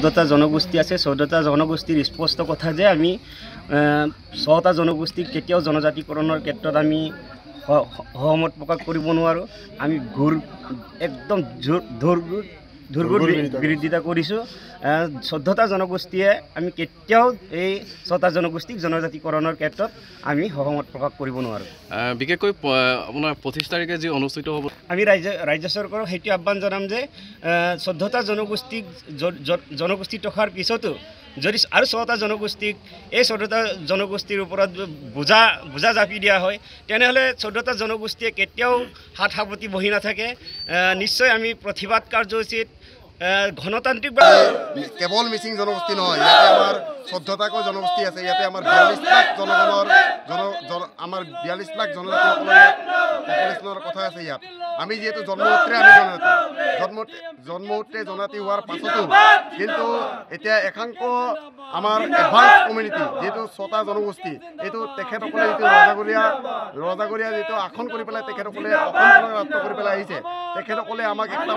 14টা জনগোষ্ঠী আছে 14টা জনগোষ্ঠীৰ স্পষ্ট কথা যে আমি 6টা জনগোষ্ঠীক কেতিয়াও জনজাতিকৰণৰ ক্ষেত্ৰত আমি সহমত প্ৰকাশ কৰিব নোৱাৰোঁ আমি একদম ধুৰগুৰ বিৰোধিতা কৰিছোঁ 14টা জনগোষ্ঠীয়ে আমি কেতিয়াও এই 6টা জনগোষ্ঠীক জনজাতিকৰণৰ ক্ষেত্ৰত আমি সহমত প্ৰকাশ কৰিব নোৱাৰোঁ বিশেষকৈ আপোনাৰ 25 তাৰিখে যি অনুষ্ঠিত হ'ব আমি ৰাজ্য চৰকাৰক সেইটো আহ্বান জনাম যে 14টা জনগোষ্ঠী থকাৰ পিছতো যদি আৰু 6টা জনগোষ্ঠীক এই 14টা জনগোষ্ঠীৰ ওপৰত বোজা জাপি দিয়া হয় তেনেহ'লে 14টা জনগোষ্ঠীয়ে কেতিয়াও হাত সাৱটি বহি নাথাকে নিশ্চয় আমি প্ৰতিবাদ কাৰ্যসূচীত গণতান্ত্ৰিক কেৱল মিচিং জনগোষ্ঠী নহয় ইয়াতে আমাৰ 14টাকৈ জনগোষ্ঠী আছে ইয়াতে আমাৰ 42 লাখ জনগণৰ আমাৰ 42 লাখ জনজাতিসকলৰ পপুলেশ্যনৰ কথা আছে ইয়াত আমি যেহেতু জন্মসূত্ৰে আমি জন্মসূত্ৰে জনজাতি হোৱাৰ পাছতো কিন্তু এতিয়া একাংশ আমাৰ এডভান্স কমিউনিটি যেহেতু 6টা জনগোষ্ঠী এইটো তেখেতসকলে যিটো ৰজাগৰীয়া যিটো আসন কৰি পেলাই তেখেতসকলে অসমখনক ৰাষ্ট্ৰ কৰি পেলাই আহিছে তেখেতসকলে আমাক একটা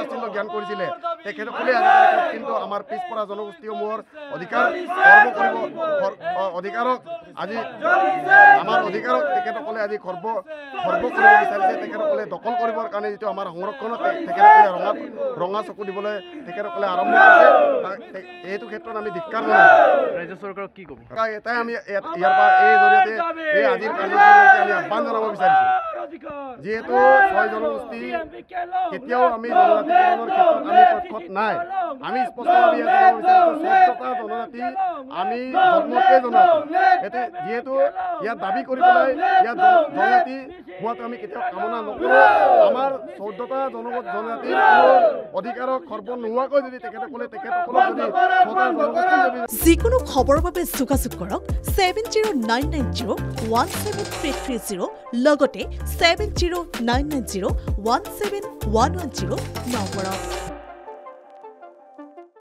উচ্চ জ্ঞান কৰিছিলে তেখেতসকলে আজি কিন্তু আমাৰ পিছপৰা জনগোষ্ঠীসমূহৰ অধিকাৰক আজি আমাৰ অধিকাৰক তেখেতসকলে আজি খৰ্ব কৰিব বিচাৰিছে তেখেতসকলে দখল কৰিবৰ কাৰণে যিটো আমাৰ সংৰক্ষণত তেখেতসকলে ৰঙা চকু দিবলৈ তেখেতসকলে আৰম্ভ কৰিছে এইটো ক্ষেত্ৰত আমি ধিক্কাৰ জনাইছোঁ ৰাজ্য চৰকাৰক কি ক'ব এটাই আমি ইয়াৰ পৰা এই জৰিয়তে এই আজিৰ কাৰ্যসূচীত আমি আহ্বান জনাব বিচাৰিছোঁ যেহেতু 6 জনগোষ্ঠী কেতিয়াও আমি জনজাতিকৰণৰ ক্ষেত্ৰত আমি পক্ষত নাই আমি স্পষ্টভাৱে জনাব বিচাৰিছোঁ 14টা জনজাতি আমি জন্মতে জনজাতি যেহেতু ইয়াত দাবী কৰি পেলাই ইয়াত জনজাতি হোৱাটো আমি কেতিয়াও কামনা নকৰোঁ আমাৰ 14টা জনজাতিৰ অধিকাৰক খৰ্ব নোহোৱাকৈ যদি তেখেতসকলক যদি 6টা জনগোষ্ঠী যদি যিকোনো খবৰৰ বাবে যোগাযোগ কৰক 7099017330 লগতে 7099017110 নম্বৰত